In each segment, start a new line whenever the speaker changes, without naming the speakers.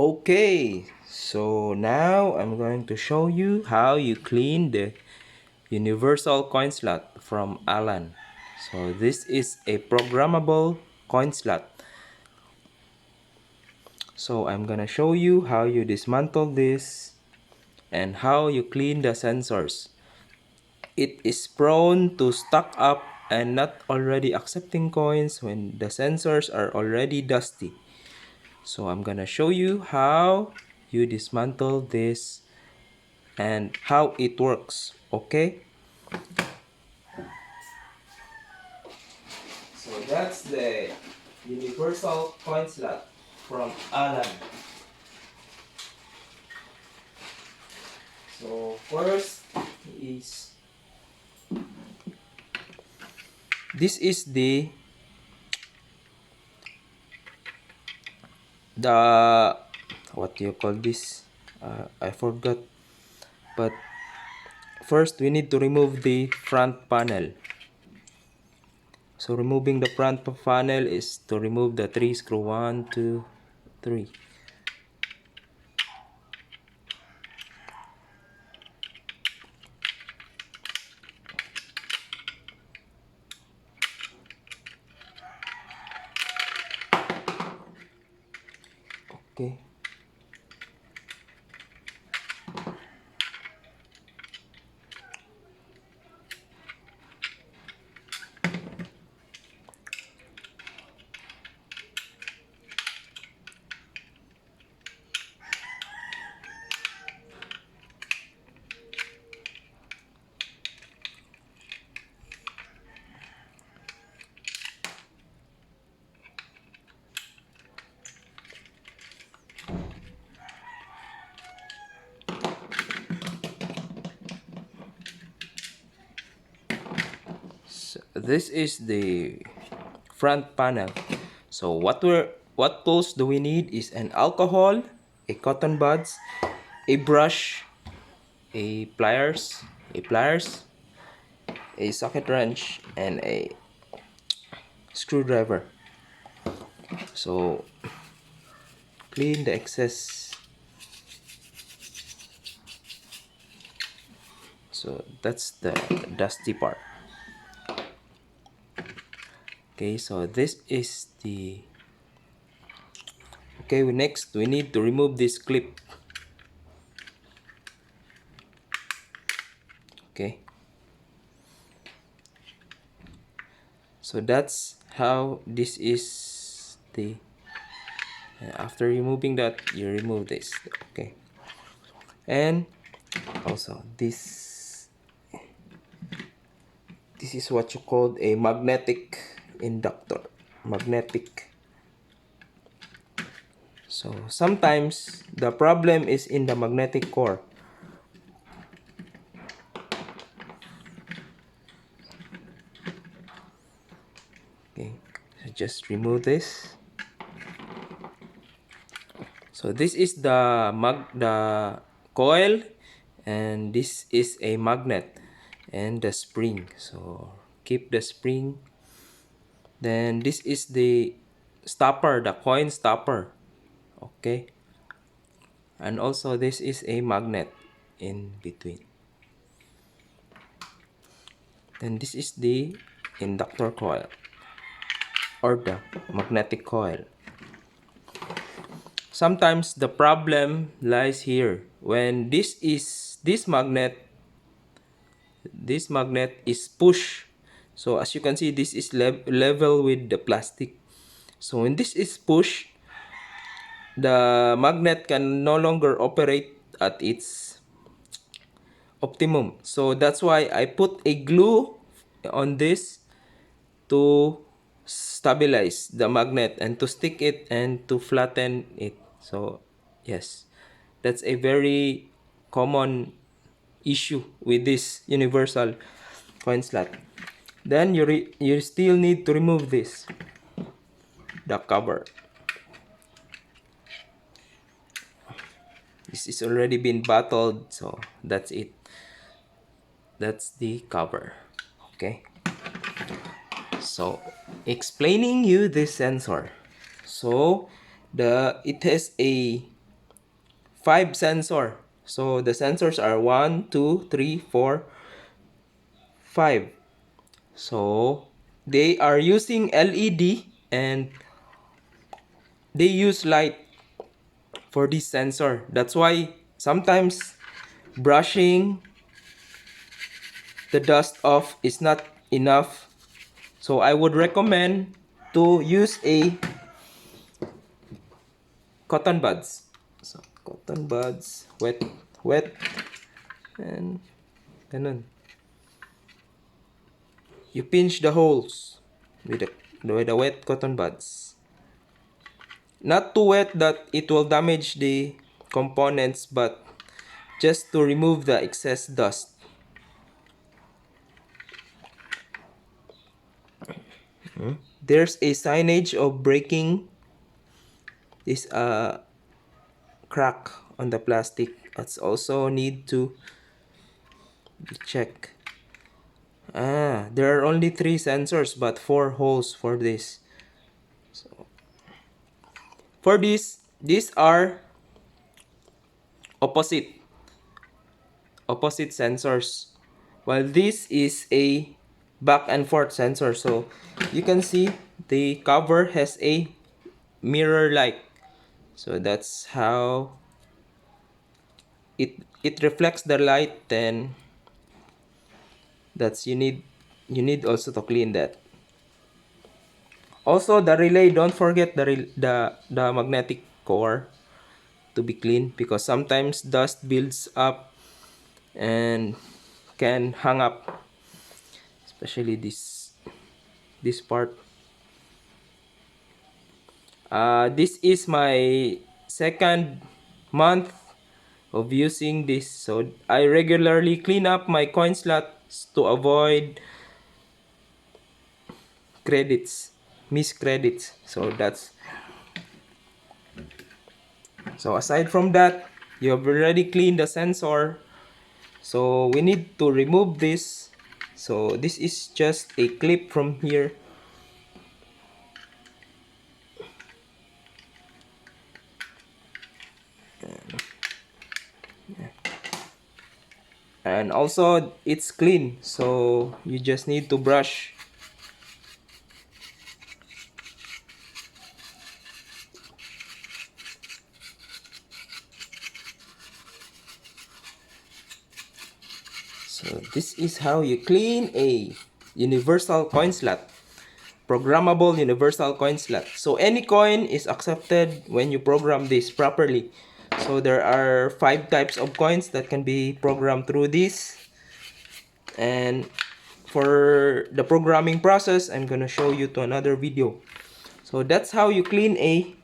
Okay, so now I'm going to show you how you clean the universal coin slot from Allan. So this is a programmable coin slot. So I'm gonna show you how you dismantle this and how you clean the sensors. It is prone to stuck up and not already accepting coins when the sensors are already dusty. So I'm gonna show you how you dismantle this and how it works. Okay, so that's the universal coin slot from Allan. So first is this is the what do you call this, I forgot, but first we need to remove the front panel. So removing the front panel is to remove the three screw, one, two, three. Okay. So this is the front panel. So what tools do we need is an alcohol, a cotton buds, a brush, a pliers, a socket wrench, and a screwdriver. So clean the excess. So that's the dusty part. Okay, so this is the okay. Next we need to remove this clip. Okay, so that's how this is the after removing that, you remove this. Okay, and also this is what you call a magnetic inductor. Magnetic. So sometimes the problem is in the magnetic core. Okay, so just remove this. So this is the coil, and this is a magnet and the spring. So keep the spring. Then this is the stopper, the coin stopper. Okay, and also this is a magnet in between. Then this is the inductor coil or the magnetic coil. Sometimes the problem lies here when this magnet is pushed. So as you can see, this is level with the plastic. So when this is pushed, the magnet can no longer operate at its optimum. So that's why I put a glue on this to stabilize the magnet and to stick it and to flatten it. So yes, that's a very common issue with this universal coin slot. Then you still need to remove this, the cover. This is already been bottled, so that's it. That's the cover. Okay, so explaining you this sensor. So it has a 5 sensor. So the sensors are 1, 2, 3, 4, 5. So they are using LED and they use light for this sensor. That's why sometimes brushing the dust off is not enough. So I would recommend to use a cotton buds. So cotton buds, wet, and ganun. You pinch the holes with the wet cotton buds. Not too wet that it will damage the components, but just to remove the excess dust. There's a signage of breaking this crack on the plastic. That's also need to be checked. There are only 3 sensors but 4 holes for this. So for this, these are opposite sensors, while this is a back and forth sensor. So you can see the cover has a mirror like, so that's how it reflects the light. Then that's you need also to clean that. Also the relay, don't forget the magnetic core to be clean, because sometimes dust builds up and can hang up, especially this part. This is my second month of using this, so I regularly clean up my coin slots to avoid missed credits. So aside from that, you have already cleaned the sensor, so we need to remove this. So this is just a clip from here. And also it's clean, so you just need to brush. So this is how you clean a universal coin slot, programmable universal coin slot. So any coin is accepted when you program this properly. So there are 5 types of coins that can be programmed through this. And for the programming process, I'm gonna show you to another video. So that's how you clean a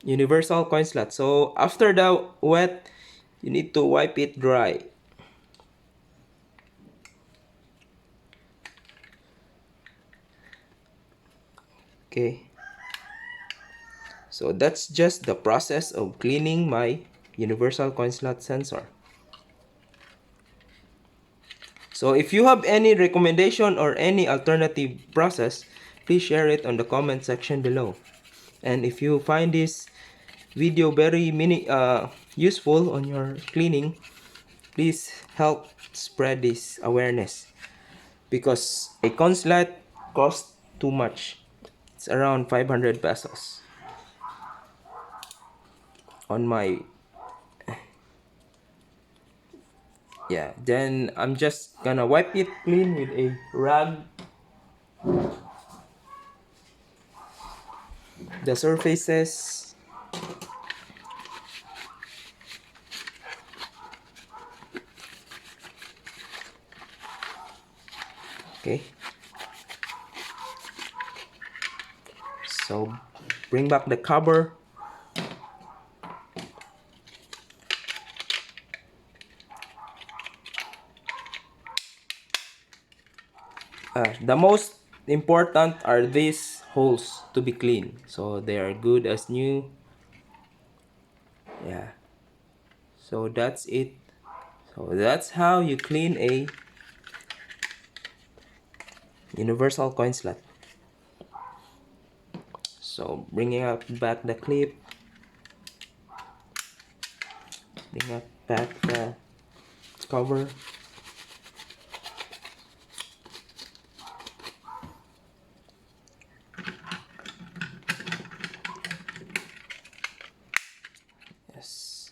universal coin slot. So after the wet, you need to wipe it dry. Okay. So that's just the process of cleaning my universal coin slot sensor. So if you have any recommendation or any alternative process, please share it on the comment section below. And if you find this video very useful on your cleaning, please help spread this awareness, because a coin slot costs too much. It's around 500 pesos on my, yeah. Then I'm just gonna wipe it clean with a rag, the surfaces. Okay, so bring back the cover. The most important are these holes to be clean, so they are good as new. Yeah, so that's it. So that's how you clean a universal coin slot. So bringing out back the clip. Bring up back the cover. Yes.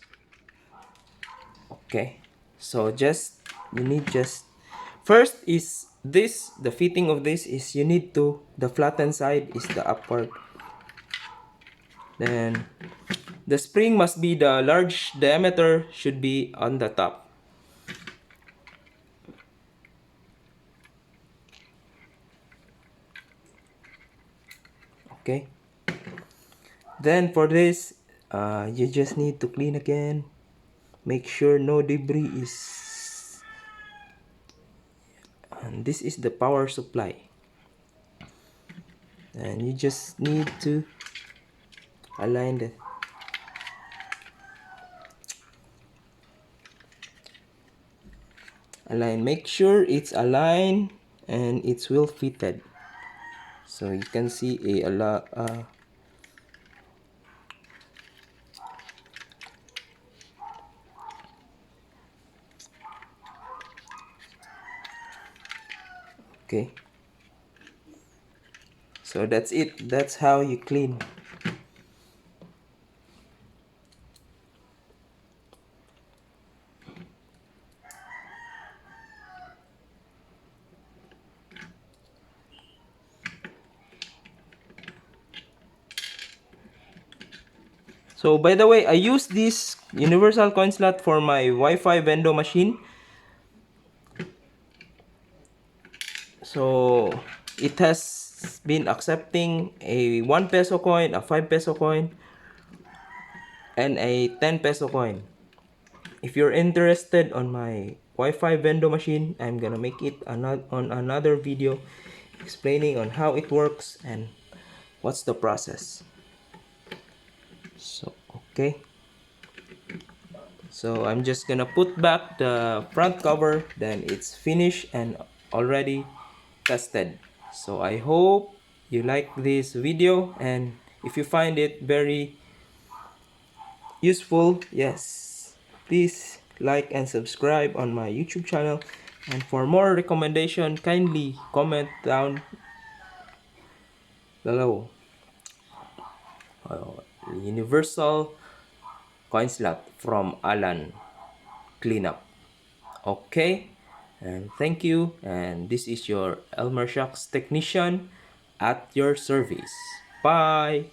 Okay. So just you need just first is this the fitting of this is you need to the flattened side is the upward. Then the spring must be the large diameter should be on the top. Okay. Then for this, you just need to clean again. Make sure no debris is. And this is the power supply. And you just need to align the make sure it's aligned and it's well fitted, so you can see a lot okay, so that's it, that's how you clean. So by the way, I use this universal coin slot for my Wi-Fi vending machine. So it has been accepting a 1 peso coin, a 5 peso coin, and a 10 peso coin. If you're interested on my Wi-Fi vending machine, I'm gonna make it on another video explaining on how it works and what's the process. So okay, so I'm just gonna put back the front cover, then it's finished and already tested. So I hope you like this video, and if you find it very useful, yes, please like and subscribe on my YouTube channel, and for more recommendation kindly comment down below. Universal coin slot from Allan cleanup. Okay, and thank you, and this is your Elmer Shocks technician at your service. Bye.